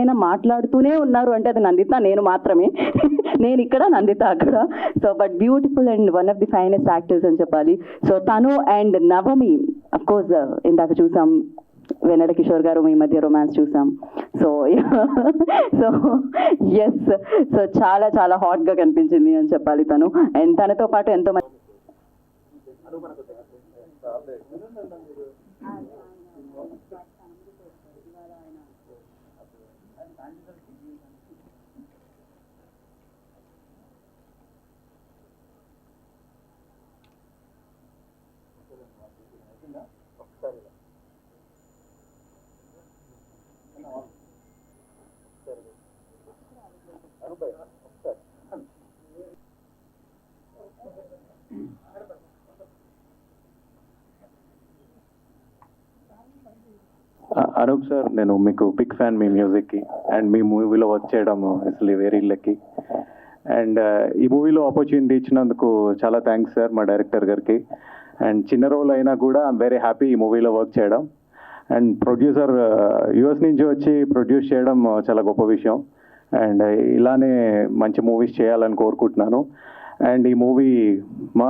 పైన మాట్లాడుతూనే ఉన్నారు అంటే అది నందిత నేను మాత్రమే. నేను ఇక్కడ, నందిత అక్కడ. So but beautiful and one of the finest actors అని చెప్పాలి. సో తను అండ్ నవమి అఫ్ కోర్స్ ఇందాక చూసాం, వెన్నెల కిషోర్ గారు మీ మధ్య రొమాన్స్ చూసాం. సో సో ఎస్, సో చాలా చాలా హాట్గా కనిపించింది అని చెప్పాలి తను. అండ్ తనతో పాటు ఎంతో మంది అనూప్ సార్, నేను మీకు బిగ్ ఫ్యాన్ మీ మ్యూజిక్కి అండ్ మీ మూవీలో వర్క్ చేయడం అసలు వెరీ లక్కీ. అండ్ ఈ మూవీలో ఆపర్చునిటీ ఇచ్చినందుకు చాలా థ్యాంక్స్ సార్ మా డైరెక్టర్ గారికి. అండ్ చిన్న రోల్ అయినా కూడా ఐఎమ్ వెరీ హ్యాపీ ఈ మూవీలో వర్క్ చేయడం. అండ్ ప్రొడ్యూసర్ యుఎస్ నుంచి వచ్చి ప్రొడ్యూస్ చేయడం చాలా గొప్ప విషయం. అండ్ ఇలానే మంచి మూవీస్ చేయాలని కోరుకుంటున్నాను. అండ్ ఈ మూవీ మా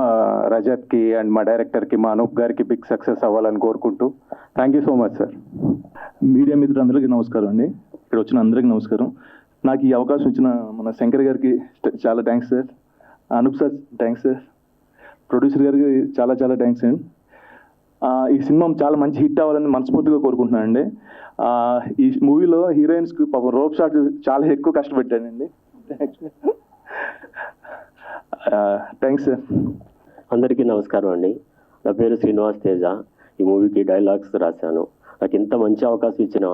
రజత్కి అండ్ మా డైరెక్టర్కి మా అనూప్ గారికి బిగ్ సక్సెస్ అవ్వాలని కోరుకుంటూ thank you so much sir. Media మిత్రులందరికీ నమస్కారం అండి, ఇక్కడ వచ్చిన అందరికీ నమస్కారం. నాకు ఈ అవకాశం ఇచ్చిన మన శంకర్ గారికి చాలా thanks sir. Anoop sir thanks sir. Producer గారికి చాలా చాలా థ్యాంక్స్ అండి. ఈ సినిమా చాలా మంచి హిట్ అవ్వాలని మనస్ఫూర్తిగా కోరుకుంటున్నానండి. ఈ మూవీలో హీరోయిన్స్కి పాపం రోప్ షాట్ చాలా ఎక్కువ కష్టపెట్టానండి. Thanks sir. అందరికీ నమస్కారం అండి. నా పేరు శ్రీనివాస్ తేజ. ఈ మూవీకి డైలాగ్స్ రాశాను. నాకు ఇంత మంచి అవకాశం ఇచ్చిన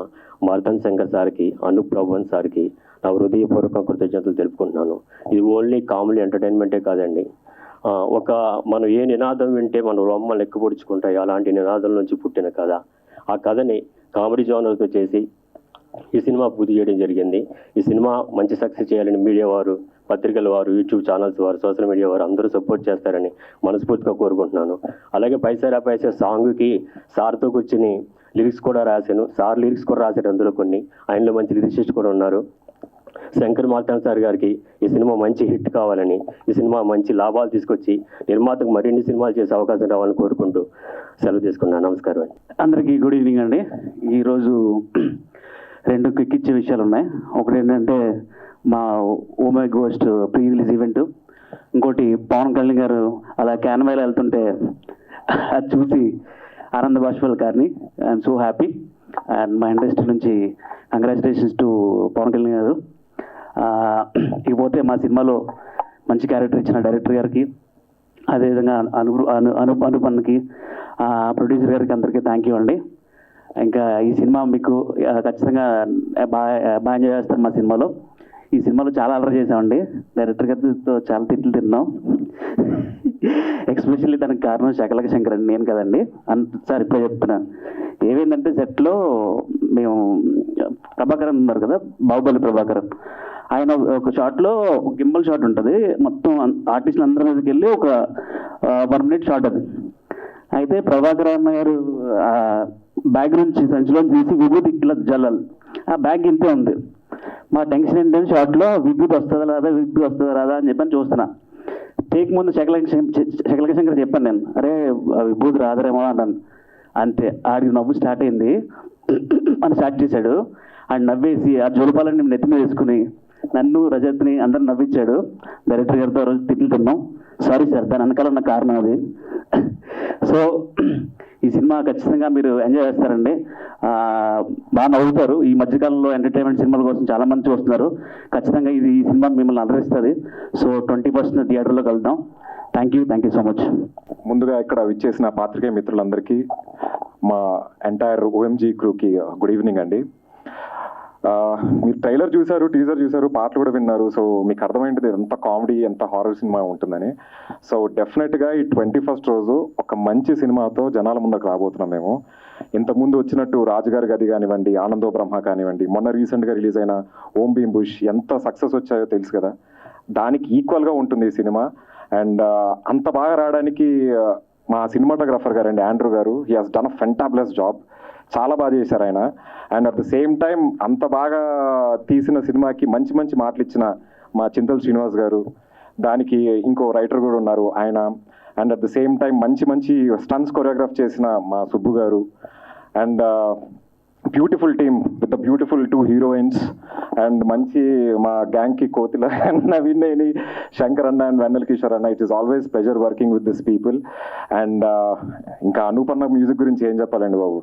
మార్తన్ శంకర్ సార్కి, అనూప్ ప్రభన్ సార్కి నా హృదయపూర్వక కృతజ్ఞతలు తెలుపుకుంటున్నాను. ఇది ఓన్లీ కామెడీ ఎంటర్టైన్మెంటే కాదండి, మనం ఏ నినాదం వింటే మన రొమ్మలు ఎక్కుపొడుచుకుంటాయి అలాంటి నినాదం నుంచి పుట్టిన కథ. ఆ కథని కామెడీ జోనర్తో చేసి ఈ సినిమా పూర్తి చేయడం జరిగింది. ఈ సినిమా మంచి సక్సెస్ చేయాలని మీడియా వారు, పత్రికల వారు, యూట్యూబ్ ఛానల్స్ వారు, సోషల్ మీడియా వారు అందరూ సపోర్ట్ చేస్తారని మనస్ఫూర్తిగా కోరుకుంటున్నాను. అలాగే పైసా పైసా సాంగ్కి సార్తో కూర్చుని లిరిక్స్ కూడా రాశాను. సార్ లిరిక్స్ కూడా రాశారు అందులో కొన్ని. ఆయనలో మంచి లిరిసిస్ట్ కూడా ఉన్నారు. శంకర్ మార్తన్ సార్ గారికి ఈ సినిమా మంచి హిట్ కావాలని, ఈ సినిమా మంచి లాభాలు తీసుకొచ్చి నిర్మాతకు మరిన్ని సినిమాలు చేసే అవకాశం రావాలని కోరుకుంటూ సెలవు తీసుకున్నాను. నమస్కారం అండి. అందరికీ గుడ్ ఈవినింగ్ అండి. ఈరోజు రెండు క్విక్ ఇచ్చే విషయాలు ఉన్నాయి. ఒకటి ఏంటంటే మా oh my ghost pre release event, ఇంకోటి పవన్ కళ్యాణ్ గారు అలా క్యాన్వాయిలో వెళ్తుంటే అది చూసి ఆనంద బాష్పాల్ గారిని ఐఎమ్ సో హ్యాపీ. అండ్ మా ఇండస్ట్రీ నుంచి కంగ్రాచులేషన్స్ టు పవన్ కళ్యాణ్ గారు. ఇకపోతే మా సినిమాలో మంచి క్యారెక్టర్ ఇచ్చిన డైరెక్టర్ గారికి, అదేవిధంగా అనుపన్కి, ప్రొడ్యూసర్ గారికి అందరికీ థ్యాంక్ యూ అండి. ఇంకా ఈ సినిమా మీకు ఖచ్చితంగా బాగా ఎంజాయ్ చేస్తారు. మా సినిమాలో ఈ సినిమాలో చాలా అలర్ చేసామండి. డైరెక్టర్ గారితో చాలా తిట్లు తిన్నాం. ఎక్స్పెషల్లీ దానికి కారణం శకలక శంకర్ అండి, నేను కదండి. సార్ ఇప్పుడే చెప్తున్నాను. ఏమైందంటే సెట్లో మేము ప్రభాకరన్ ఉన్నారు కదా, బాహుబలి ప్రభాకరన్, ఆయన ఒక షాట్లో గింబల్ షాట్ ఉంటుంది, మొత్తం ఆర్టిస్టులు అందరి మీదకి వెళ్ళి ఒక 1 minute షాట్ అది. అయితే ప్రభాకరన్ గారు బ్యాగ్ నుంచి సంచిలో తీసి విభూతి ఇట్లా జల్లాలి. ఆ బ్యాగ్ ఇంతే ఉంది. మా టెన్షన్ ఏంటంటే షాట్లో విభూతి వస్తుందా రాదా అని చెప్పని చూస్తున్నా. టేక్ ముందు శకలక శంకర్ చెప్పాను నేను, అరే విభూతి రాదరేమో అన్నాను. అంతే, ఆడికి నవ్వు స్టార్ట్ అయింది అని స్టార్ట్ చేశాడు. ఆడు నవ్వేసి ఆ జోలపాలని నెత్తి మీద వేసుకుని నన్ను రజత్ని అందరు నవ్వించాడు. డైరెక్టర్ గారితో ఆ రోజు తిట్లు తిన్నాం. సారీ సార్, దాని వెనకాల ఉన్న కారణం అది. సో ఈ సినిమా ఖచ్చితంగా మీరు ఎంజాయ్ చేస్తారండి, బాగా నవ్వుతారు. ఈ మధ్యకాలంలో ఎంటర్టైన్మెంట్ సినిమాల కోసం చాలా మంది వస్తున్నారు. ఖచ్చితంగా ఈ సినిమా మిమ్మల్ని అలరిస్తుంది. సో 20% థియేటర్లో కలుద్దాం. Thank you so much. ముందుగా ఇక్కడ విచ్చేసిన పాత్రికేయ మిత్రులందరికీ, మా ఎంటైర్ ఓఎంజీ క్రూకి గుడ్ ఈవినింగ్ అండి. మీరు ట్రైలర్ చూసారు, టీజర్ చూసారు, పాటలు కూడా విన్నారు. సో మీకు అర్థమైంది ఎంత కామెడీ, ఎంత హారర్ సినిమా ఉంటుందని. సో డెఫినెట్గా ఈ 21st రోజు ఒక మంచి సినిమాతో జనాల ముందుకు రాబోతున్నాం మేము. ఇంతకుముందు వచ్చినట్టు రాజుగారి గది కానివ్వండి, ఆనందో బ్రహ్మ కానివ్వండి, మొన్న రీసెంట్గా రిలీజ్ అయిన ఓం భీమ్ బుష్ ఎంత సక్సెస్ వచ్చాయో తెలుసు కదా, దానికి ఈక్వల్గా ఉంటుంది ఈ సినిమా. అండ్ అంత బాగా రావడానికి మా సినిమాటోగ్రాఫర్ గారు అండి ఆండ్రూ గారు, he has done a fantabulous job. చాలా బాగా చేశారు ఆయన. And at the same time అంత బాగా తీసిన సినిమాకి మంచి మంచి మాటలు ఇచ్చిన మా చింతల శ్రీనివాస్ గారు, దానికి ఇంకో రైటర్ కూడా ఉన్నారు ఆయన. And at the same time మంచి మంచి స్టన్స్ కొరియోగ్రాఫ్ చేసిన మా సుబ్బు గారు. And beautiful team with the beautiful 2 heroines. And మంచి మా గ్యాంగ్కి కోతిల నవీన్ నేని, శంకర్ అన్న అండ్ వెన్నెల కిషోర్ అన్న. It is always pleasure working with this people. And ఇంకా అనూపన్న మ్యూజిక్ గురించి ఏం చెప్పాలండి బాబు,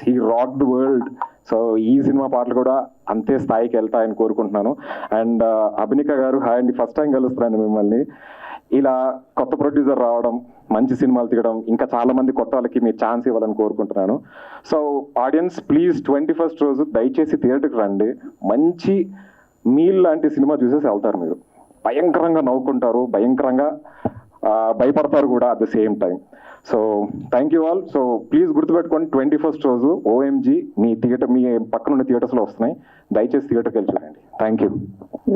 he rock the world. So ఈ సినిమా పాటలు కూడా అంతే స్థాయికి వెళ్తాయని కోరుకుంటున్నాను. అండ్ అభినిక గారు, హాయ్ అండి, ఫస్ట్ టైం కలుస్తున్నాను మిమ్మల్ని. ఇలా కొత్త ప్రొడ్యూసర్ రావడం, మంచి సినిమాలు తీయడం, ఇంకా చాలా మంది కొత్త వాళ్ళకి మీరు ఛాన్స్ ఇవ్వాలని కోరుకుంటున్నాను. సో ఆడియన్స్ ప్లీజ్ 21st రోజు దయచేసి థియేటర్కి రండి. మంచి మీల్ లాంటి సినిమా చూసేసి వెళ్తారు. మీరు భయంకరంగా నవ్వుకుంటారు, భయంకరంగా భయపడతారు కూడా at the same time. So thank you all. So please గుర్తుపెట్టుకోండి, 21st రోజు OMG మీ పక్కన ఉన్న థియేటర్స్లో వస్తున్నాయి. దయచేసి థియేటర్కి వెళ్ళి చూడండి. Thank you.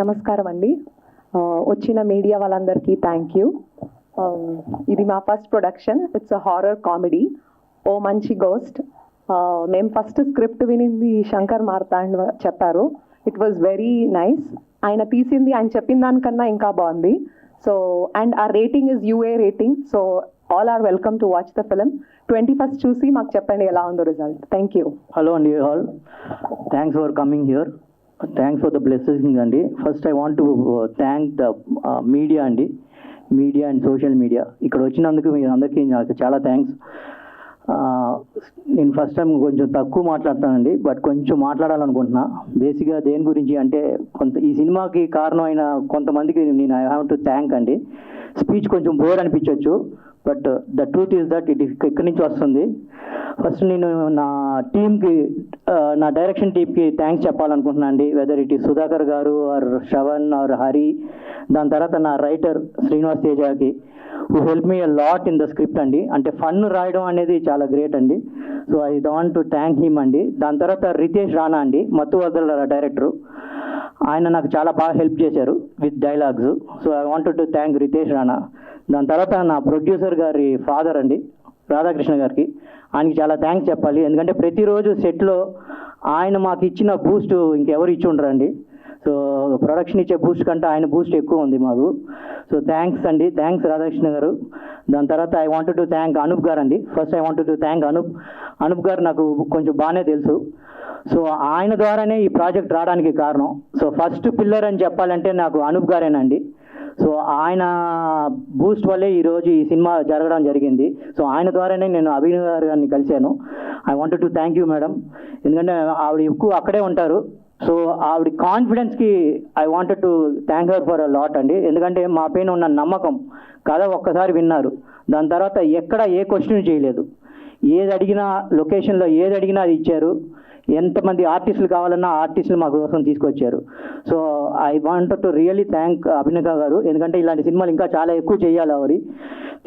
నమస్కారం అండి. వచ్చిన మీడియా వాళ్ళందరికీ థ్యాంక్ యూ. ఇది మా first production. It's a horror comedy, ఓ మంచి గోస్ట్. మేము ఫస్ట్ స్క్రిప్ట్ వినింది శంకర్ మార్తాండ్ చెప్పారు. It was very nice. ఆయన తీసింది ఆయన చెప్పిన దానికన్నా ఇంకా బాగుంది. సో అండ్ ఆ rating is UA rating. So all are welcome to watch the film. 21st చూసి మాకు చెప్పండి ఎలా ఉందో రిజల్ట్. Thank you. హలో అండి all, thanks for coming here. Thanks for the blessing అండి. First I want to thank the media అండి, media and social media. ఇక్కడ వచ్చినందుకు మీరు అందరికీ నాకు చాలా థ్యాంక్స్. నేను ఫస్ట్ టైం కొంచెం తక్కువ మాట్లాడతానండి, బట్ కొంచెం మాట్లాడాలనుకుంటున్నా. బేసిక్గా దేని గురించి అంటే, ఈ సినిమాకి కారణమైన కొంతమందికి నేను ఐ హ్యావ్ టు థ్యాంక్ అండి. స్పీచ్ కొంచెం బోర్ అనిపించవచ్చు, but the truth is that it ఇక్కడి నుంచి వస్తుంది. ఫస్ట్ నేను నా టీమ్కి, నా డైరెక్షన్ టీమ్కి థ్యాంక్స్ చెప్పాలనుకుంటున్నాను అండి. వెదర్ ఇట్ ఈస్ సుధాకర్ గారు ఆర్ శ్రవణ్ ఆర్ హరి, దాని తర్వాత నా రైటర్ శ్రీనివాస్ తేజాకి who help me a lot in the script అండి. అంటే ఫన్ రాయడం అనేది చాలా గ్రేట్ అండి. So I want to thank him అండి. దాని తర్వాత రితేష్ రాణా అండి, మత్తు వదల డైరెక్టరు. ఆయన నాకు చాలా బాగా హెల్ప్ చేశారు with dialogues. So I wanted to thank Ritesh Rana. దాని తర్వాత నా ప్రొడ్యూసర్ గారి ఫాదర్ అండి, రాధాకృష్ణ గారికి, ఆయనకి చాలా థ్యాంక్స్ చెప్పాలి. ఎందుకంటే ప్రతిరోజు సెట్లో ఆయన మాకు ఇచ్చిన బూస్ట్ ఇంకెవరు ఇచ్చి ఉండరండి. సో ప్రొడక్షన్ ఇచ్చే బూస్ట్ కంటే ఆయన బూస్ట్ ఎక్కువ ఉంది మాకు. సో థ్యాంక్స్ అండి, థ్యాంక్స్ రాధాకృష్ణ గారు. దాని తర్వాత I wanted to thank Anoop గారు అండి. First I wanted to thank Anoop గారు నాకు కొంచెం బాగానే తెలుసు. సో ఆయన ద్వారానే ఈ ప్రాజెక్ట్ రావడానికి కారణం. సో ఫస్ట్ పిల్లర్ అని చెప్పాలంటే నాకు అనూప్ గారేనండి. సో ఆయన బూస్ట్ వల్లే ఈరోజు ఈ సినిమా జరగడం జరిగింది. సో ఆయన ద్వారానే నేను అభినవ్ గారిని కలిశాను. I wanted to thank you madam. ఎందుకంటే ఆవిడ ఎక్కువ అక్కడే ఉంటారు. సో ఆవిడ కాన్ఫిడెన్స్కి I wanted to thank her for a lot అండి. ఎందుకంటే మా పైన ఉన్న నమ్మకం, కథ ఒక్కసారి విన్నారు, దాని తర్వాత ఎక్కడ ఏ క్వశ్చన్ చేయలేదు. ఏది అడిగినా, లొకేషన్లో ఏది అడిగినా అది ఇచ్చారు. ఎంతమంది ఆర్టిస్టులు కావాలన్నా ఆర్టిస్టులు మా కోసం తీసుకొచ్చారు. So I wanted to really thank Abhinav గారు. ఎందుకంటే ఇలాంటి సినిమాలు ఇంకా చాలా ఎక్కువ చేయాలి ఆవిడ.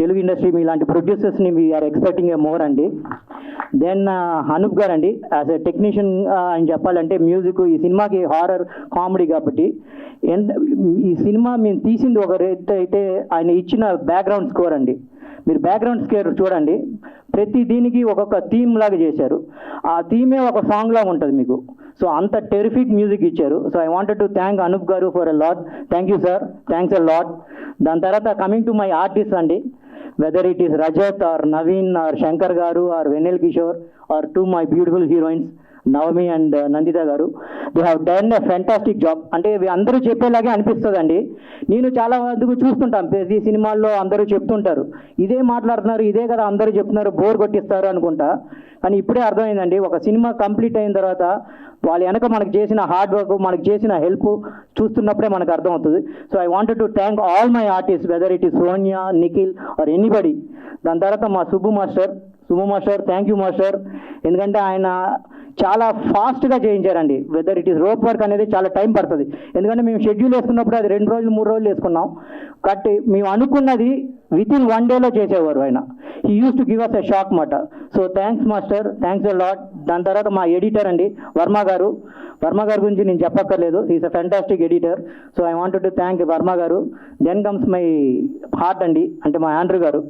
తెలుగు ఇండస్ట్రీ మీ ఇలాంటి ప్రొడ్యూసర్స్ని వీఆర్ ఎక్స్పెక్టింగ్ ఏ మోర్ అండి. దెన్ అనూప్ గారు అండి, యాజ్ ఎ టెక్నీషియన్ అని చెప్పాలంటే మ్యూజిక్, ఈ సినిమాకి హారర్ కామెడీ కాబట్టి ఈ సినిమా మేము తీసింది ఒక రేట్ అయితే, ఆయన ఇచ్చిన బ్యాక్గ్రౌండ్ స్కోర్ అండి, మీరు బ్యాక్గ్రౌండ్ స్కోర్ చూడండి, ప్రతి దీనికి ఒక్కొక్క థీమ్ లాగా చేశారు. ఆ థీమే ఒక సాంగ్ లాగా ఉంటుంది మీకు. సో అంత టెరిఫిక్ మ్యూజిక్ ఇచ్చారు. So I wanted to thank Anoop garu for a lot. Thank you sir, thanks a lot. దాని తర్వాత కమింగ్ టు మై ఆర్టిస్ట్ అండి, whether it is Rajat or Naveen or Shankar garu or Vennela Kishore or to my beautiful heroines Navami and Nanditha garu, they have done a fantastic job. అంటే అందరూ చెప్పేలాగే అనిపిస్తుందండి. నేను చాలా మందికి చూస్తుంటాం ఈ సినిమాల్లో, అందరూ చెప్తుంటారు ఇదే మాట్లాడుతున్నారు, ఇదే కదా అందరూ చెప్తున్నారు, బోర్ కొట్టిస్తారు అనుకుంటా. కానీ ఇప్పుడే అర్థమైందండి, ఒక సినిమా కంప్లీట్ అయిన తర్వాత వాళ్ళ వెనక మనకు చేసిన హార్డ్ వర్క్, మనకు చేసిన హెల్ప్ చూస్తున్నప్పుడే మనకు అర్థమవుతుంది. So I wanted to thank all my artist, whether it is Sonia, Nikhil or anybody. దాని తర్వాత మా Subbu master, thank you master. ఎందుకంటే ఆయన చాలా ఫాస్ట్గా చేయించారండి. Whether it is rope work అనేది చాలా టైం పడుతుంది. ఎందుకంటే మేము షెడ్యూల్ వేసుకున్నప్పుడు అది 2 రోజులు 3 రోజులు వేసుకున్నాం. కాబట్టి మేము అనుకున్నది వితిన్ 1 డేలో చేసేవారు ఆయన. He used to give us a shock మాట. So thanks master, thanks a lot. దాని తర్వాత మా ఎడిటర్ అండి వర్మ గారు గురించి నేను చెప్పక్కర్లేదు, is a fantastic editor. So I wanted to thank Varma garu. Then comes my heart అండి, అంటే మా ఆండ్రూ గారు.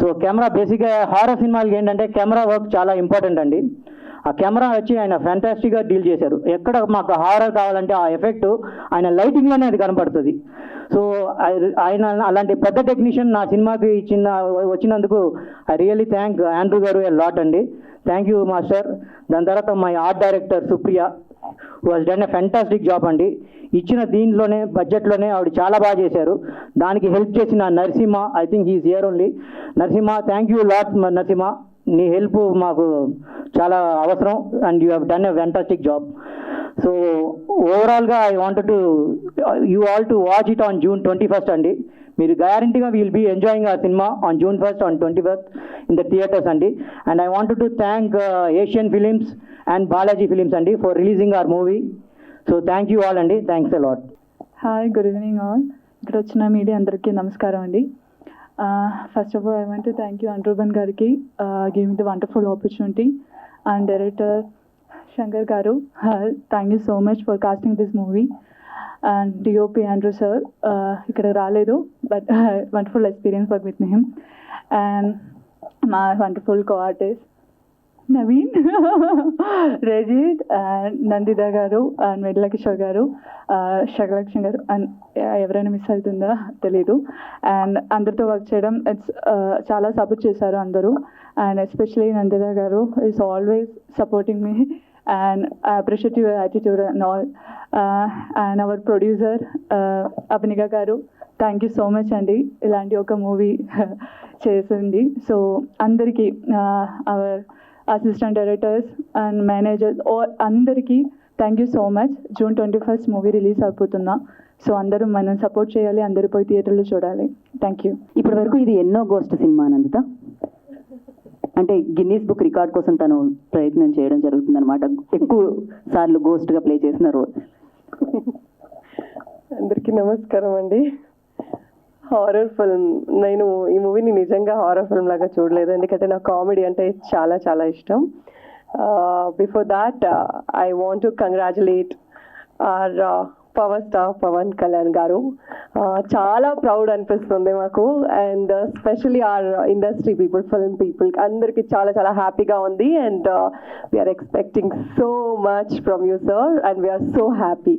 సో కెమెరా బేసిక్గా హారర్ సినిమాలకి ఏంటంటే కెమెరా వర్క్ చాలా ఇంపార్టెంట్ అండి. ఆ కెమెరా వచ్చి ఆయన ఫ్యాంటాస్టిక్గా డీల్ చేశారు. ఎక్కడ మాకు హారర్ కావాలంటే ఆ ఎఫెక్ట్ ఆయన లైటింగ్లోనే అది కనపడుతుంది. సో ఆయన అలాంటి పెద్ద టెక్నీషియన్ నా సినిమాకి వచ్చినందుకు ఐ రియల్లీ థ్యాంక్ ఆండ్రూ గారు ఎ లాట్ అండి. Thank you master. దాని తర్వాత my art director Supriya who has done a fantastic job అండి. ఇచ్చిన దీనిలోనే బడ్జెట్లోనే ఆవిడ చాలా బాగా చేశారు. దానికి హెల్ప్ చేసిన Narasimha, I think he's here only. Narasimha, thank you lot Narasimha. నీ హెల్ప్ మాకు చాలా అవసరం and you have done a fantastic job. So ఓవరాల్గా I wanted to you all to watch it on June 21st అండి. మీరు గ్యారంటీగా విల్ బీ ఎంజాయింగ్ ఆ cinema on June 1st on 21st in the theatres అండి. And I wanted to thank Asian Films and Balaji Films అండి for releasing hour movie. So thank you all అండి. Thanks a lot. Hi, good evening all. ఇక్కడ వచ్చిన media అందరికీ నమస్కారం అండి. First of all I want to thank you Anirban గారికి give me the wonderful opportunity. And director Shankar garu, thank you so much for casting this movie. And DOP Andrew sir ఇక్కడ రాలేదు, but wonderful experience work with him. And మా wonderful co-artist Naveen, Rajith, and Nanditha garu, and మెడ్ల Kishore గారు, శగలక్ష్మి గారు, and ఎవరైనా miss అవుతుందా తెలీదు. And అందరితో work చేయడం ఇట్స్ చాలా సపోర్ట్ చేశారు అందరూ. అండ్ ఎస్పెషలీ నందిత గారు is always supporting me and I appreciate your attitude and all. And our producer Abhinika garu, thank you so much andi ilanti oka movie chesindi. So andariki our assistant directors and managers all andariki thank you so much. June 21st movie release avutunda. So అందరూ మనం support చేయాలి, అందరూ పోయి థియేటర్లో చూడాలి. Thank you. ఇప్పటి వరకు ఇది ఎన్నో గోస్ట్ సినిమా నందిత, అంటే గిన్నీస్ బుక్ రికార్డ్ కోసం తను ప్రయత్నం చేయడం జరుగుతుంది అనమాట. ఎక్కువ సార్లు గోస్ట్గా ప్లే చేసిన రోల్. అందరికీ నమస్కారం అండి. హారర్ ఫిల్మ్, నేను ఈ మూవీని నిజంగా హారర్ ఫిల్మ్ లాగా చూడలేదు, ఎందుకంటే నాకు కామెడీ అంటే చాలా చాలా ఇష్టం. Before that I want to congratulate our power star Pawan Kalyan గారు. చాలా ప్రౌడ్ అనిపిస్తుంది మాకు. And specially our industry people, film people అందరికీ చాలా చాలా హ్యాపీగా ఉంది. And we're expecting so much from you sir and we're so happy.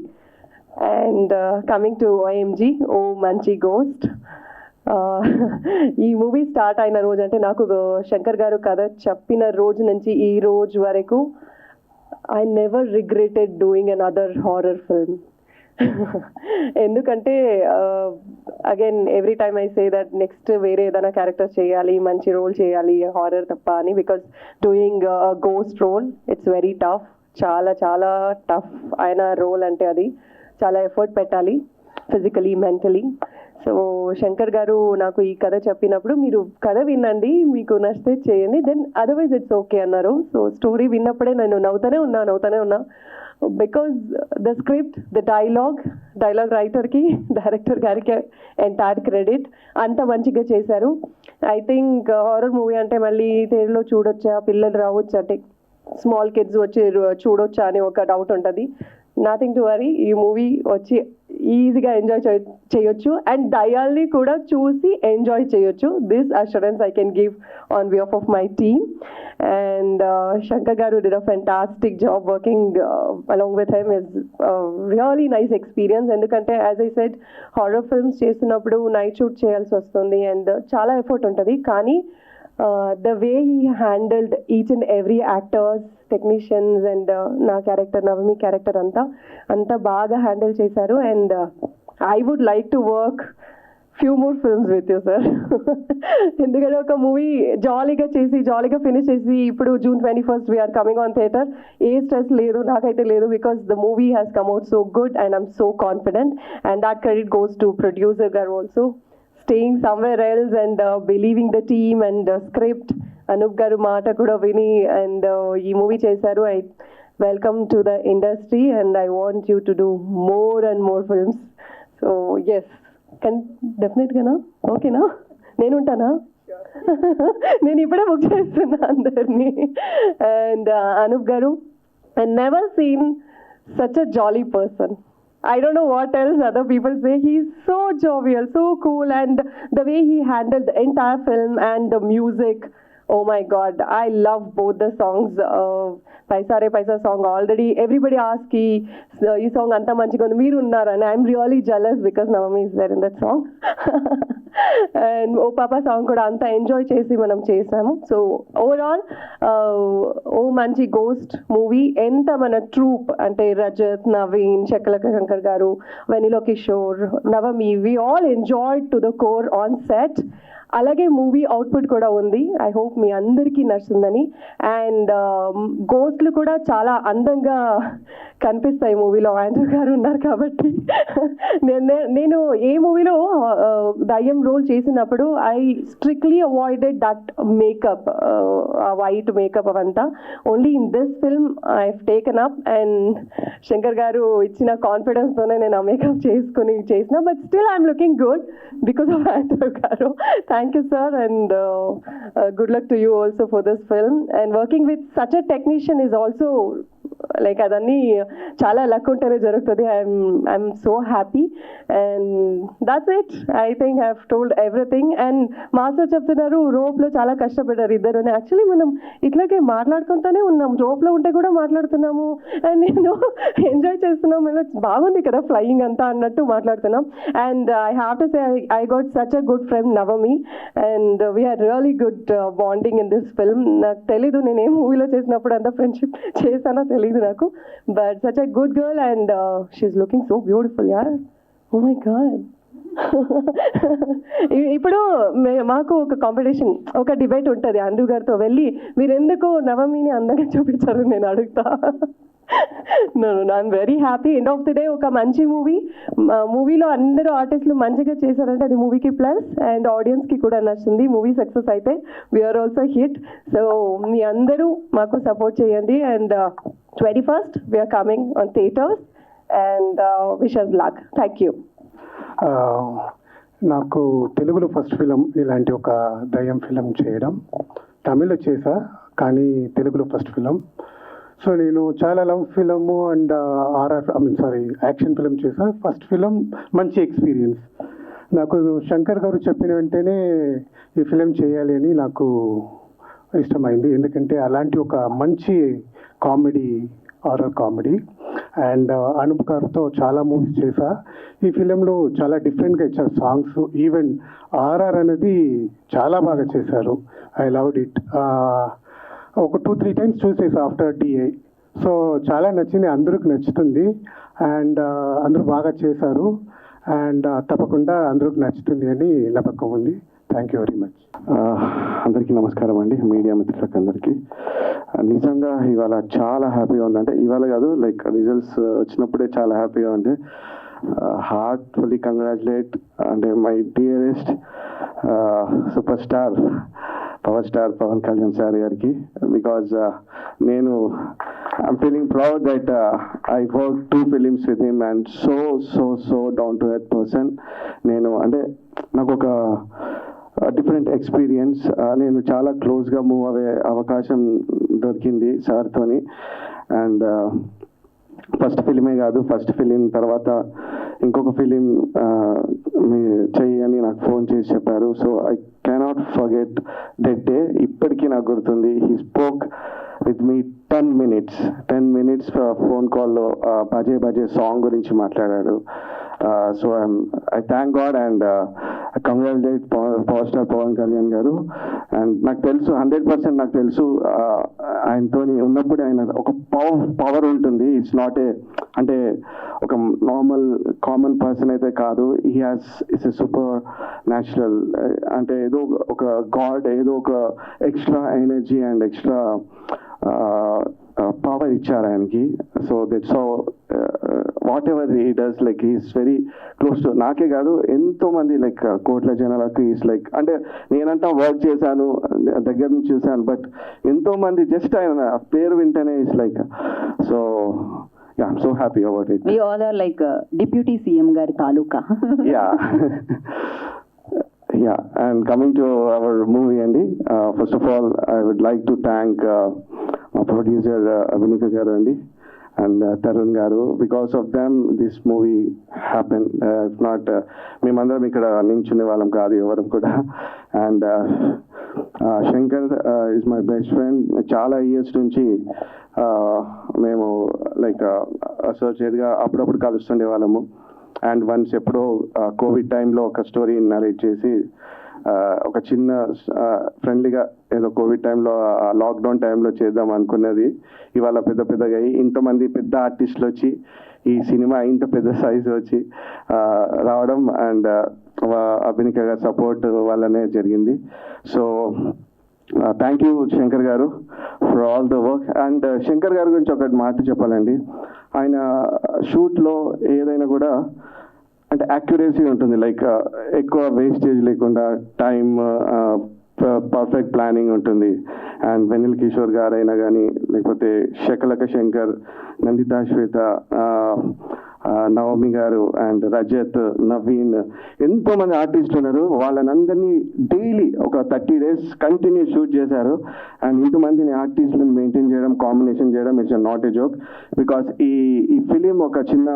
And coming to OMG, ఓ మంచి గోస్ట్. ఈ మూవీ స్టార్ట్ అయిన రోజు అంటే నాకు శంకర్ గారు కథ చెప్పిన రోజు నుంచి ఈ రోజు వరకు I never regretted doing another horror film. ఎందుకంటే again every time I say that next వేరే ఏదైనా క్యారెక్టర్ చేయాలి, మంచి రోల్ చేయాలి హారర్ తప్ప అని. Because doing ghost role it's very tough, చాలా చాలా టఫ్ అయిన రోల్. అంటే అది చాలా ఎఫర్ట్ పెట్టాలి ఫిజికలీ, మెంటలీ. సో శంకర్ గారు నాకు ఈ కథ చెప్పినప్పుడు మీరు కథ వినండి, మీకు నచ్చితే చేయండి, దెన్ అదర్వైజ్ ఇట్స్ ఓకే అన్నారు. సో స్టోరీ విన్నప్పుడే నేను నవ్వుతూనే ఉన్నా. Because the script, the dialogue రైటర్కి, డైరెక్టర్ గారికి ఎంటైర్ క్రెడిట్. అంత మంచిగా చేశారు. ఐ థింక్ హారర్ మూవీ అంటే మళ్ళీ థియేటర్లో చూడొచ్చా, పిల్లలు రావచ్చు అంటే స్మాల్ కిడ్స్ వచ్చి చూడొచ్చా అని ఒక డౌట్ ఉంటుంది. నథింగ్ టు వరీ, ఈ మూవీ వచ్చి ఈజీగా ఎంజాయ్ చేయొచ్చు అండ్ దయాల్ని కూడా చూసి ఎంజాయ్ చేయొచ్చు. This assurance I can give on behalf of my team. And Shankar గారు did a fantastic job working along with him. Is really nice experience. ఎందుకంటే as I said horror films చేస్తున్నప్పుడు night shoot చేయాల్సి వస్తుంది and చాలా effort ఉంటుంది. కానీ the way he handled each and every actors, technicians and నా character, నవమి character అంతా బాగా హ్యాండిల్ చేశారు. And I would like to work few more films with you sir. ఎందుకంటే ఒక మూవీ జాలీగా చేసి జాలీగా ఫినిష్ చేసి ఇప్పుడు June 21st we're coming on theatre. ఏ స్ట్రెస్ లేదు, నాకైతే లేదు, because the movie has come out so good and I'm so confident. And that credit goes to producer గారు also, staying somewhere else and believing the team and script. Anup garu maata kuda vini and ee movie chesaru. I welcome to the industry and I want you to do more and more films. So yes, can definitely na okay na nenu untana నేను ఇప్పుడే book చేస్తున్నా అందరినీ. And Anoop గారు, I never seen such a jolly person. I don't know what else other people say. He's so jovial, so cool, and the way he handled the entire film and the music. Oh my God, I love both the songs. Paisa Re Paisa song already everybody asked ki ee song anta manchiga undi meeru unnaru, and I'm really jealous because Navami is there in that song. And Oh Papa song kuda anta enjoy chesi manam chesamu. So overall Oh Manchi Ghost movie enta mana troupe ante Rajat, Naveen, Shakalaka Shankar garu, Vanilo Kishore, Navami, we all enjoyed to the core on set. అలాగే movie output కూడా ఉంది. I hope మీ అందరికీ నచ్చుతుందని. And గోస్ట్లు కూడా చాలా అందంగా కనిపిస్తాయి మూవీలో. ఆండ్రూ గారు ఉన్నారు కాబట్టి నేను ఏ మూవీలో దయ్యం రోల్ చేసినప్పుడు I strictly avoided that makeup, white makeup అవంతా. Only in this film I have taken up, and Shankar garu ఇచ్చిన కాన్ఫిడెన్స్తోనే నేను ఆ మేకప్ చేసుకుని చేసిన. But still I'm looking good because of Andrew garu. Thank you, sir, and good luck to you also for this film. And working with such a technician is also like adanni chala luck untane jarugutadi. I'm so happy, and that's it. I think I've told everything. And master చెప్తున్నారు rope లో చాలా కష్టపడ్డారు ఇద్దరు. Actually మనం ఇట్లాగే మాట్లాడుకుంటూనే ఉన్నాం, rope లో ఉంటే కూడా మాట్లాడుతున్నాము, అండ్ నేను ఎంజాయ్ చేస్తున్నాం. బాగుంది కదా ఫ్లయింగ్ అంతా అన్నట్టు మాట్లాడుతున్నాం. And I have to say I got such a good friend Navami, and we had really good bonding in this film. నాకు తెలీదు నేను ఏ మూవీలో చేసినప్పుడు అంత ఫ్రెండ్షిప్ చేశానో తెలీదు నాకు. But such a good girl, and she's looking so beautiful యార్. Oh my God. ఇప్పుడు మాకు ఒక కాంపిటీషన్, ఒక డిబేట్ ఉంటుంది ఆండ్రూ గారితో. వెళ్ళి మీరు ఎందుకు నవమిని అందంగా చూపించారు నేను అడుగుతా. No, I'm very happy. End of the day ఒక మంచి మూవీలో అందరూ ఆర్టిస్టులు మంచిగా చేశారంటే అది మూవీకి ప్లస్, అండ్ ఆడియన్స్కి కూడా నచ్చింది. మూవీ సక్సెస్ అయితే వీఆర్ ఆల్సో హిట్. సో మీ అందరూ మాకు సపోర్ట్ చేయండి. And 21st we're coming on theatres, and wish us luck. Thank you. నాకు తెలుగులో ఫస్ట్ ఫిలం ఇలాంటి ఒక దయ్యం ఫిలం చేయడం. తమిళ్లో చేశా కానీ తెలుగులో ఫస్ట్ ఫిలం. సో నేను చాలా love film and action film చేశా. ఫస్ట్ ఫిలిం మంచి ఎక్స్పీరియన్స్. నాకు శంకర్ గారు చెప్పిన వెంటనే ఈ ఫిలిం చేయాలి అని నాకు ఇష్టమైంది. ఎందుకంటే అలాంటి ఒక మంచి comedy, horror comedy. And Anoop గారితో చాలా మూవీస్ చేశా. ఈ ఫిలింలో చాలా డిఫరెంట్గా ఇచ్చారు సాంగ్స్. ఈవెన్ ఆర్ఆర్ అనేది చాలా బాగా చేశారు. I loved it. ఒక 2-3 టైమ్స్ చూసేసా ఆఫ్టర్ టీఏ. సో చాలా నచ్చింది, అందరికి నచ్చుతుంది, అండ్ అందరూ బాగా చేశారు, అండ్ తప్పకుండా అందరికి నచ్చుతుంది అని నమ్మకం ఉంది. Thank you very much. అందరికీ నమస్కారం అండి, మీడియా మిత్రులకు అందరికీ. నిజంగా ఇవాళ చాలా హ్యాపీగా ఉంది. అంటే ఇవాళ కాదు, లైక్ రిజల్ట్స్ వచ్చినప్పుడే చాలా హ్యాపీగా ఉంది. హార్ట్ఫుల్లీ కంగ్రాచులేట్ అంటే my dearest super star power star Pawan Kalyan sir గారికి. బికాజ్ నేను I'm feeling proud that I work 2 films with him and so down to earth person. నేను అంటే నాకు ఒక డిఫరెంట్ ఎక్స్పీరియన్స్. నేను చాలా క్లోజ్గా మూవ్ అయ్యే అవకాశం దొరికింది సార్తోని. అండ్ ఫస్ట్ ఫిలిమే కాదు, ఫస్ట్ ఫిలిం తర్వాత ఇంకొక ఫిలిం చెయ్యి అని నాకు ఫోన్ చేసి చెప్పారు. So I cannot forget that day. ఇప్పటికీ నాకు గుర్తుంది. He spoke with me 10 minutes phone కాల్లో బజే సాంగ్ గురించి మాట్లాడాడు. So I thank God and congratulate power star Pawan Kalyan గారు. అండ్ నాకు తెలుసు 100% నాకు తెలుసు ఆయనతో ఉన్నప్పుడే ఆయన ఒక పవర్ ఉంటుంది. ఇట్స్ నాట్ అంటే ఒక నార్మల్ కామన్ పర్సన్ అయితే కాదు. ఇట్స్ ఎ సూపర్ న్యాచురల్, అంటే ఏదో ఒక గాడ్, ఏదో ఒక extra energy and extra power ఇచ్చారు ఆయనకి. So that's how what ever he does, like he's very close to, నాకే కాదు ఎంతో మంది లైక్ కోట్ల జనాలకు ఈస్ లైక్, అంటే నేనంతా వర్క్ చేశాను, దగ్గర నుంచి చూశాను, బట్ ఎంతో మంది జస్ట్ ఆయన పేరు వింటేనే is like. So yeah, I'm so happy about it. We all are like deputy CM gari taluka. Yeah, and coming to our movie Andy, first of all I would like to thank my producer Abhinika garu Andy, and Tarun garu. Because of them this movie happened. If not మేమందరం ఇక్కడ నించునే వాళ్ళం కాదు ఎవరం కూడా. And Shankar is my best friend. చాలా years నుంచి మేము like అసోసియేట్గా అప్పుడప్పుడు కలుస్తుండే వాళ్ళము. అండ్ వన్స్ ఎప్పుడో కోవిడ్ టైంలో ఒక స్టోరీ నరేట్ చేసి ఒక చిన్న ఫ్రెండ్లీగా ఏదో కోవిడ్ టైంలో లాక్డౌన్ టైంలో చేద్దాం అనుకున్నది ఇవాళ పెద్దగా ఇంతమంది పెద్ద ఆర్టిస్టులు వచ్చి ఈ సినిమా ఇంత పెద్ద సైజు వచ్చి రావడం అండ్ అభినిక గారి సపోర్ట్ వల్లనే జరిగింది. సో థ్యాంక్ యూ శంకర్ గారు for all the work. And Shankar గారి గురించి ఒక మాట చెప్పాలండి. ఆయన షూట్లో ఏదైనా కూడా అంటే యాక్యురసీ ఉంటుంది, లైక్ ఎక్కువ వేస్టేజ్ లేకుండా టైం పర్ఫెక్ట్ ప్లానింగ్ ఉంటుంది. అండ్ వెనిల్ కిషోర్ గారు అయినా కానీ లేకపోతే శకలక శంకర్, నందితా శ్వేత, నవమి గారు అండ్ రజత్, నవీన్, ఎంతోమంది ఆర్టిస్టులు ఉన్నారు. వాళ్ళనందరినీ డైలీ ఒక 30 days కంటిన్యూ షూట్ చేశారు. అండ్ ఇంతమందిని ఆర్టిస్టులను మెయింటైన్ చేయడం, కాంబినేషన్ చేయడం it's not a joke. Because ఈ ఫిలిం ఒక చిన్న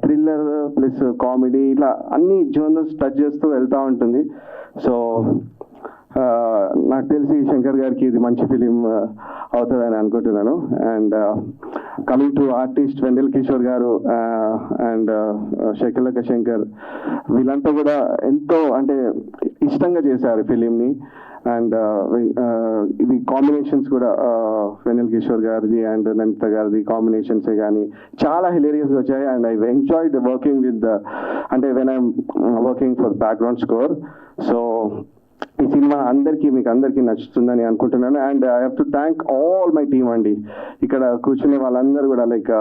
థ్రిల్లర్ ప్లస్ కామెడీ ఇట్లా అన్ని జోనర్స్ టచ్ చేస్తూ వెళ్తూ ఉంటుంది. సో నాకు తెలిసి శంకర్ గారికి ఇది మంచి ఫిలిం అవుతుందని అనుకుంటున్నాను. And coming to artist Wendell Kishore గారు అండ్ శకలక శంకర్, వీళ్ళంతా కూడా ఎంతో అంటే ఇష్టంగా చేశారు ఫిలింని. అండ్ ఇవి కాంబినేషన్స్ కూడా వెనిల్ కిషోర్ గారిది అండ్ నందిత గారిది కాంబినేషన్సే కానీ చాలా హిలేరియస్గా వచ్చాయి. And I enjoyed working with అంటే when I'm working for background score. So ఈ సినిమా మీకు అందరికీ నచ్చుతుందని అనుకుంటున్నాను. And I have to thank all my team అండి. ఇక్కడ కూర్చునే వాళ్ళందరూ కూడా లైక్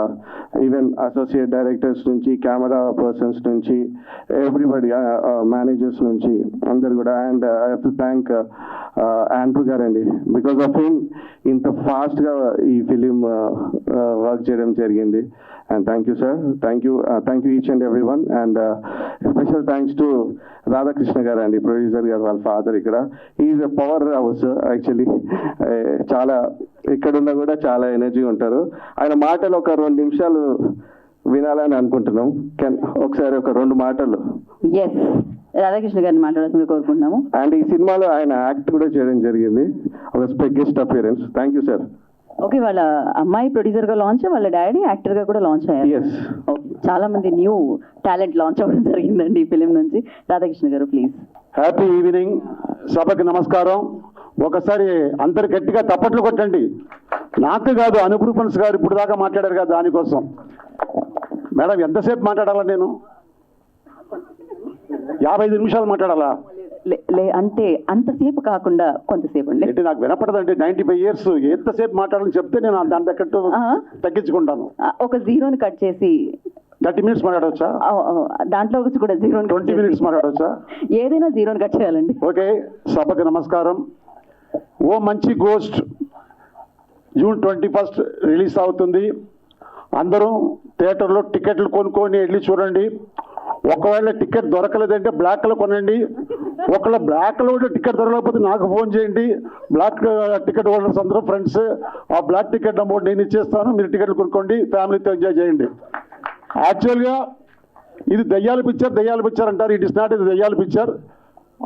ఈవెన్ అసోసియేట్ డైరెక్టర్స్ నుంచి, కెమెరా పర్సన్స్ నుంచి, ఎవ్రీబడి, మేనేజర్స్ నుంచి అందరు కూడా. And I have to thank Andrew గారండి. బికాస్ ఆఫ్ హిమ్ ఇంత ఫాస్ట్గా ఈ ఫిలిం వర్క్ చేయడం జరిగింది. And thank you, sir. Thank you each and everyone. And special thanks to Radhakrishna garu and producer garu వాళ్ళ father ikkada. He is a power house actually. చాలా ఎక్కడున్నా కూడా చాలా ఎనర్జీ ఉంటారు. ఆయన మాటలు ఒక 2 నిమిషాలు వినాలని అనుకుంటున్నాం. ఒకసారి ఒక 2 మాటలు. ఎస్, రాధాకృష్ణ గారిని మాట్లాడాల్సింది కోరుకుంటున్నాము. అండ్ ఈ సినిమాలో ఆయన యాక్ట్ కూడా చేయడం జరిగింది, ఒక guest appearance. Thank you sir. Okay, వాళ్ళ అమ్మాయి ప్రొడ్యూసర్ గా లాంచ్, వాళ్ళ డాడీ యాక్టర్ గా కూడా లాంచ్ అయ్యారు. చాలా మంది న్యూ టాలెంట్ లాంచ్ అవ్వడం జరిగిందండి ఈ ఫిలిం నుంచి. రాధాకృష్ణ గారు ప్లీజ్. హ్యాపీ ఈవినింగ్, సభకి నమస్కారం. ఒకసారి అందరు గట్టిగా తప్పట్లు కొట్టండి. నాకు కాదు, అనుప్రూపన్స్ గారు ఇప్పుడు దాకా మాట్లాడారు కదా, దానికోసం. మేడం ఎంతసేపు మాట్లాడాలా? నేను 55 నిమిషాలు మాట్లాడాలా? అంటే అంతసేపు కాకుండా కొంతసేపు అండి. అంటే నాకు వినపడదండి. 95 years ఎంతసేపు మాట్లాడాలని చెప్తే నేను దాని తగ్గట్టు తగ్గించుకుంటాను. ఒక 0ని కట్ చేసి 30 minutes మాట్లాడవచ్చా? దాంట్లో కూడా 0ని 20 minutes మాట్లాడవచ్చా? ఏదైనా 0ని కట్ చేయాలండి. ఓకే, సభకి నమస్కారం. ఓ మంచి గోస్ట్ June 21st రిలీజ్ అవుతుంది. అందరూ థియేటర్లో టికెట్లు కొనుక్కొని వెళ్ళి చూడండి. ఒకవేళ టికెట్ దొరకలేదంటే బ్లాక్లో కొనండి. ఒకవేళ బ్లాక్లో టికెట్ దొరకలేకపోతే నాకు ఫోన్ చేయండి. బ్లాక్ టికెట్ హోల్డర్స్ అందరూ ఫ్రెండ్స్, ఆ బ్లాక్ టికెట్ అమౌంట్ నేను ఇచ్చేస్తాను, మీరు టికెట్లు కొనుక్కోండి, ఫ్యామిలీతో ఎంజాయ్ చేయండి. యాక్చువల్గా ఇది దయ్యాల పిక్చర్ అంటారు. ఇట్ ఇస్ నాట్ ఇది దయ్యాల పిక్చర్.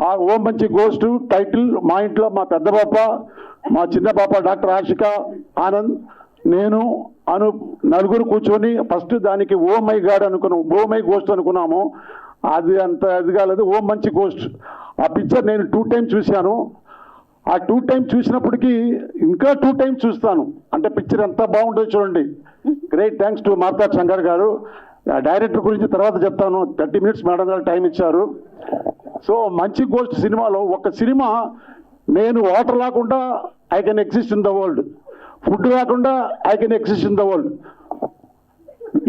ఆ ఓ మంచి గోస్ట్ టైటిల్ మా ఇంట్లో మా పెద్ద పాప, మా చిన్న పాప డాక్టర్ ఆషిక ఆనంద్, నేను నలుగురు కూర్చొని ఫస్ట్ దానికి ఓ మై గాడ్ అనుకున్నాం, ఓ మై గోస్ట్ అనుకున్నాము. అది కాలేదు, ఓ మంచి గోస్ట్. ఆ పిక్చర్ నేను 2 times చూశాను. ఆ 2 times చూసినప్పటికీ ఇంకా 2 times చూస్తాను. అంటే పిక్చర్ ఎంత బాగుంటుందో చూడండి. Great thanks to Martha Shankar garu. Director గురించి తర్వాత చెప్తాను. 30 minutes మేడం గారు టైం ఇచ్చారు. సో మంచి గోస్ట్ సినిమాలో ఒక సినిమా, నేను వాటర్ లేకుండా I can exist in the world, food లేకుండా I can exist in the world,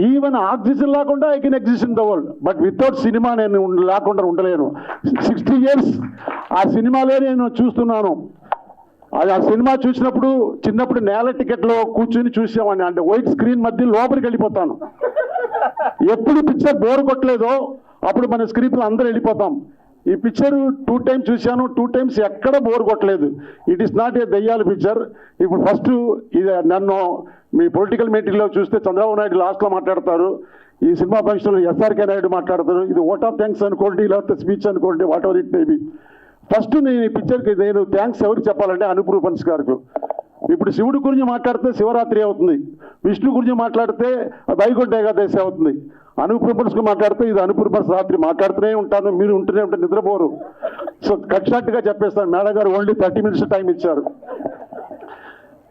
even oxygen లేకుండా I can exist in the world. But without cinema నేను లేకుండా ఉండలేను. 60 years ఆ సినిమాలే నేను చూస్తున్నాను. ఆ సినిమా చూసినప్పుడు చిన్నప్పుడు నేల టికెట్లో కూర్చొని చూసామని, అంటే వైట్ స్క్రీన్ మధ్య లోపలికి వెళ్ళిపోతాను. ఎప్పుడు పిక్చర్ బోర్ కొట్టలేదో అప్పుడు మన స్క్రీన్లో అందరూ వెళ్ళిపోతాం. ఈ పిక్చర్ 2 times చూశాను, 2 times ఎక్కడ బోర్ కొట్టలేదు. ఇట్ ఈస్ నాట్ ఏ దయ్యాల పిక్చర్. ఇప్పుడు ఫస్ట్ ఇది నన్ను మీ పొలిటికల్ మీటింగ్లో చూస్తే చంద్రబాబు నాయుడు లాస్ట్లో మాట్లాడతారు, ఈ సినిమా ఫంక్షన్లో ఎస్ఆర్కే నాయుడు మాట్లాడతారు, ఇది ఓట్ ఆఫ్ థ్యాంక్స్ అనుకోండి, లేకపోతే స్పీచ్ అనుకోండి, what ever it may be. First నేను ఈ పిక్చర్కి నేను థ్యాంక్స్ ఎవరికి చెప్పాలంటే అనూప్ రూపన్స్ గారికి. ఇప్పుడు శివుడి గురించి మాట్లాడితే శివరాత్రి అవుతుంది, విష్ణు గురించి మాట్లాడితే వైకుంఠ ఏకాదశి అవుతుంది, అనూప్ రూపన్స్కి మాట్లాడితే ఇది అనూప్ రూపన్స్ రాత్రి మాట్లాడుతూనే ఉంటాను, మీరు ఉంటూనే ఉంటే నిద్రపోరు. సో కట్టినట్టుగా చెప్పేస్తాను. మేడం గారు ఓన్లీ 30 minutes టైం ఇచ్చారు.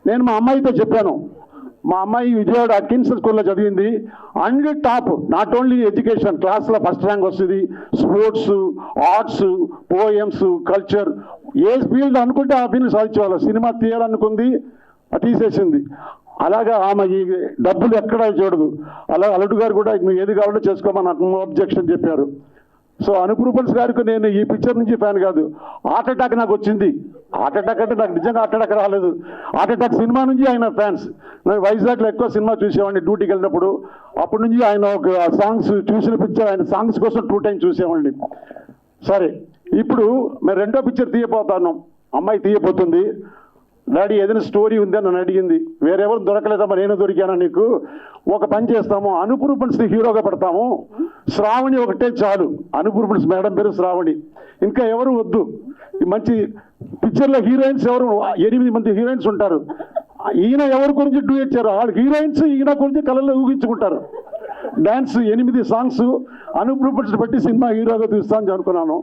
నేను మా అమ్మాయితో చెప్పాను, మా అమ్మాయి విజయవాడ అట్కిన్సన్ స్కూల్లో చదివింది, అన్ని టాప్, నాట్ ఓన్లీ ఎడ్యుకేషన్, క్లాస్లో ఫస్ట్ ర్యాంక్ వస్తుంది, స్పోర్ట్స్, ఆర్ట్స్, పోయమ్స్, కల్చర్, ఏ ఫీల్డ్ అనుకుంటే ఆ ఫీల్డ్ సాధించేవాళ్ళు. సినిమా తీయాలనుకుంది, తీసేసింది. అలాగా ఆమె ఈ డబ్బులు ఎక్కడ చూడదు. అలా అల్లుడు గారు కూడా నువ్వు ఏది కావాలో చేసుకోమని నో అబ్జెక్షన్ చెప్పారు. సో అనూప్ రూపన్స్ గారికి నేను ఈ పిక్చర్ నుంచి ఫ్యాన్ కాదు, హార్ట్ అటాక్ నాకు వచ్చింది. హార్ట్ అటాక్ అంటే నాకు నిజంగా హార్ట్ అటాక్ రాలేదు, హార్ట్ అటాక్ సినిమా నుంచి ఆయన ఫ్యాన్స్. నేను వైజాగ్లో ఎక్కువ సినిమా చూసేవాడిని డ్యూటీకి వెళ్ళినప్పుడు. అప్పటి నుంచి ఆయన ఒక సాంగ్స్ చూసిన పిక్చర్, ఆయన సాంగ్స్ కోసం 2 times చూసేవాడిని. సరే, ఇప్పుడు మేము రెండో పిక్చర్ తీయబోతాను, అమ్మాయి తీయబోతుంది. డాడీ ఏదైనా స్టోరీ ఉందని నన్ను అడిగింది. వేరెవరు దొరకలేదమ్మా, నేను దొరికానా నీకు? ఒక పని చేస్తాము, అనూప్ రూపన్స్ని హీరోగా పెడతాము, శ్రావణి ఒకటే చాలు. అనూప్ రూపన్స్ మేడం పేరు శ్రావణి, ఇంకా ఎవరు వద్దు. మంచి పిక్చర్లో హీరోయిన్స్ ఎవరు 8 మంది హీరోయిన్స్ ఉంటారు. ఈయన ఎవరి గురించి డూయట్ చేయరు, వాళ్ళు హీరోయిన్స్ ఈయన గురించి కళల్లో ఊహించుకుంటారు. డ్యాన్స్ 8 సాంగ్స్ అనూప్ రూపన్స్ బట్టి సినిమా హీరోగా తీస్తాను అనుకున్నాను.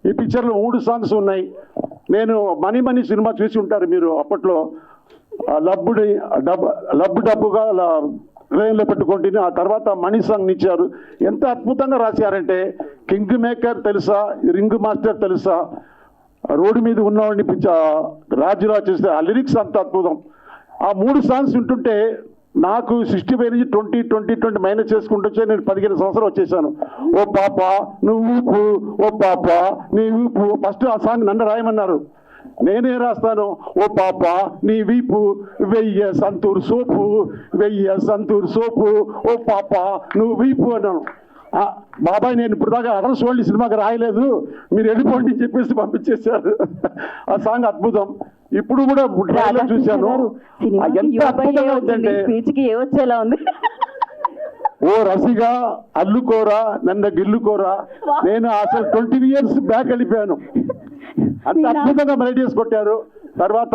ఈ పిక్చర్లో 3 సాంగ్స్ ఉన్నాయి. నేను మనీ సినిమా చూసి ఉంటారు మీరు, అప్పట్లో లబ్బు డబ్బుగా ట్రైన్లో పెట్టుకుంటే ఆ తర్వాత మనీ సాంగ్ ఇచ్చారు. ఎంత అద్భుతంగా రాశారంటే, కింగ్ మేకర్ తెలుసా, రింగ్ మాస్టర్ తెలుసా, రోడ్డు మీద ఉన్నవాడిని రాజులా చూస్తే ఆ లిరిక్స్ అంత అద్భుతం. ఆ 3 సాంగ్స్ వింటుంటే నాకు 65 నుంచి 20 మైనస్ చేసుకుంటూ వచ్చే నేను 15 సంవత్సరాలు వచ్చేసాను. ఓ పాప నువ్వు ఊపు, ఓ పాప నీ ఊపు. ఫస్ట్ ఆ సాంగ్ నన్ను రాయమన్నారు, నేనే రాస్తాను. ఓ పాప నీ వీపు 1000 సంతూర్ సోపు, 1000 సంతూర్ సోపు, ఓ పాప నువ్వు వీపు అన్నాను. బాబాయ్ నేను ఇప్పుడు దాకా అడల్స్ వరల్డ్ సినిమాకి రాయలేదు, మీరు వెళ్ళిపోండి అని చెప్పేసి పంపించేశారు. ఆ సాంగ్ అద్భుతం. ఇప్పుడు కూడా ట్రైలర్ చూశాను, ఎంత అద్భుతంగా ఉందంటే, ఓ రసిగా అల్లుకోరా నన్ను గిల్లుకోరా. నేను అసలు 20 years బ్యాక్ వెళ్ళిపోయాను, అంత అద్భుతంగా మెలోడియస్ కొట్టారు. తర్వాత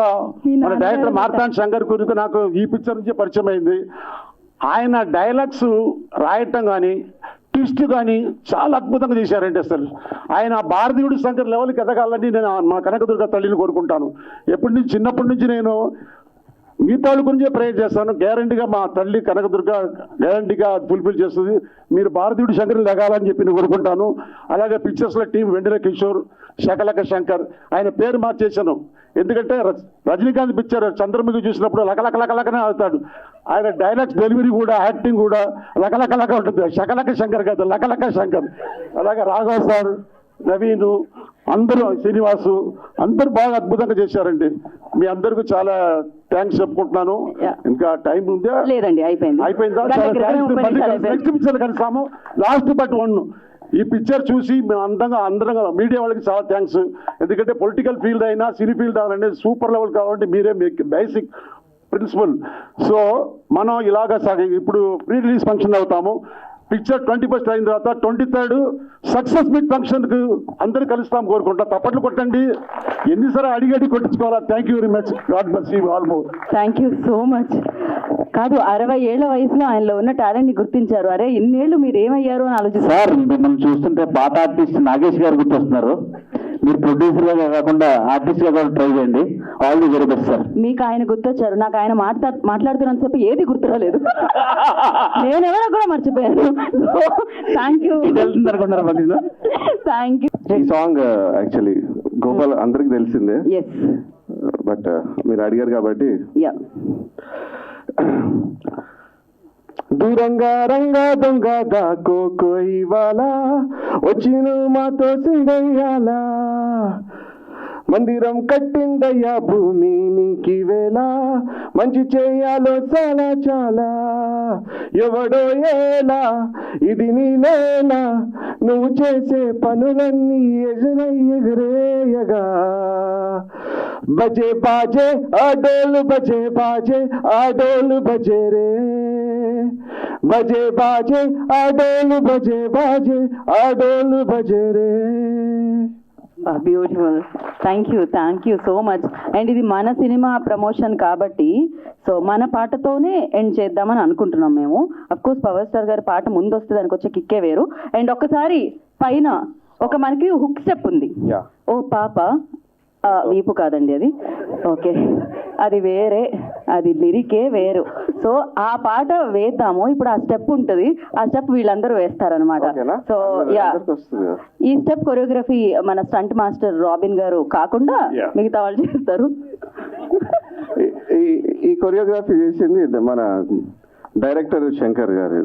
మన డైరెక్టర్ మార్తాండ్ శంకర్ గురించి నాకు ఈ పిక్చర్ నుంచి పరిచయం అయింది. ఆయన డైలాగ్స్ రాయటం కానీ ట్విస్ట్ కానీ చాలా అద్భుతంగా చేశారంటే అసలు ఆయన భారతీయుడు శంకర్ లెవెల్కి ఎదగాలని నేను మా కనకదుర్గ తల్లిని కోరుకుంటాను. చిన్నప్పటి నుంచి నేను మిగతా వాళ్ళ గురించే ప్రేయర్ చేస్తాను. గ్యారంటీగా మా తల్లి కనకదుర్గ గ్యారంటీగా ఫుల్ఫిల్ చేస్తుంది. మీరు భారతీయుడు శంకర్ లెగాలని చెప్పి నేను కోరుకుంటాను. అలాగే పిక్చర్స్లో టీం వెండిల కిషోర్, శకలక శంకర్, ఆయన పేరు మార్చేశాను. ఎందుకంటే రజనీకాంత్ పిక్చర్ చంద్రముఖి చూసినప్పుడు లకలకలకలకనే అవుతాడు. ఆయన డైలాగ్స్ డెలివరీ కూడా యాక్టింగ్ కూడా లకలకలక ఉంటుంది. శకలక శంకర్ కాదు, లకలక శంకర్. అలాగే రాఘవ్ సార్, నవీను, అందరూ శ్రీనివాసు అందరూ బాగా అద్భుతంగా చేశారండి. మీ అందరికీ చాలా థ్యాంక్స్ చెప్పుకుంటున్నాను. ఇంకా టైం ఉందా? లేదండి, అయిపోయిందా? నెక్స్ట్ పిక్చర్ కలిసాము. లాస్ట్ బట్ 1 ఈ పిక్చర్ చూసి మేము అందరం మీడియా వాళ్ళకి చాలా థ్యాంక్స్. ఎందుకంటే పొలిటికల్ ఫీల్డ్ అయినా సినీ ఫీల్డ్ అయినా సూపర్ లెవెల్ కావాలంటే మీరే బేసిక్ ప్రిన్సిపల్. సో మనం ఇలాగా ఇప్పుడు ప్రీ రిలీజ్ ఫంక్షన్ అవుతాము. పిక్చర్ 21st అయిన తర్వాత 23rd సక్సెస్ మీట్ ఫంక్షన్కు అందరూ కలుస్తాం కోరుకుంటా. తప్పట్లు కొట్టండి, ఎన్నిసార్లు అడిగి కొట్టించుకోవాలా. Thank you very much. God bless you all more. Thank you so much. కాదు, 60 ఏళ్ల వయసులో ఆయనలో ఉన్న టాలెంట్ ని గుర్తించారు. అరే ఇన్నేళ్ళు మీరు ఏమయ్యారు అని ఆలోచిస్తారు. సార్ మిమ్మల్ని చూస్తుంటే పాత ఆర్టిస్ట్ నాగేష్ గారు గుర్తొస్తున్నారు. మీరు ప్రొడ్యూసర్ గా కాకుండా ఆర్టిస్ట్ గా కూడా ట్రై చేయండి. All the very best sir. మీకు ఆయన గుర్తొచ్చారు, నాకు ఆయన మాట్లాడుతున్నంత సేపు ఏది గుర్తురాలేదు. నేనెవరో కూడా మర్చిపోయాను. Thank you. Thank you. ఈ సాంగ్ యాక్చువల్లీ గోపాల్ అందరికి తెలిసిందే, బట్ మీరు అడిగారు కాబట్టి దూరంగా రంగా దొంగ దాకో కోయి వాలా వచ్చిన మాతో సింగయ్యాలా మందిరం కట్టిందయ్యా భూమి నీకి వేళ మంచి చేయాలో చాలా చాలా ఎవడో ఏలా ఇది నీ నేల నువ్వు చేసే పనులన్నీ ఎగరేయగా బజే బాజే ఆడోలు బజే బాజే ఆడోలు బజే రే బజే బాజే ఆడోలు బజే బాజే ఆడోలు బజే రే. Beautiful. Thank you so much. And ఇది మన సినిమా ప్రమోషన్ కాబట్టి సో మన పాటతోనే ఎండ్ చేద్దామని అనుకుంటున్నాం మేము. అఫ్ కోర్స్ పవర్ స్టార్ గారి పాట ముందు వస్తే దానికి వచ్చే కిక్కే వేరు. అండ్ ఒక్కసారి పైన ఒక మనకి హుక్ స్టెప్ ఉంది. ఓ పాప వీపు కాదండి అది, ఓకే అది వేరే, అది లిరికే వేరు. సో ఆ పాట వేద్దాము ఇప్పుడు. ఆ స్టెప్ ఉంటుంది, ఆ స్టెప్ వీళ్ళందరూ వేస్తారనమాట. సో యా, ఈ స్టెప్ కొరియోగ్రఫీ మన స్టంట్ మాస్టర్ రాబిన్ గారు కాకుండా మిగతా వాళ్ళు చేస్తారు. ఈ కొరియోగ్రఫీ చేసింది మన డైరెక్టర్ శంకర్ గారు.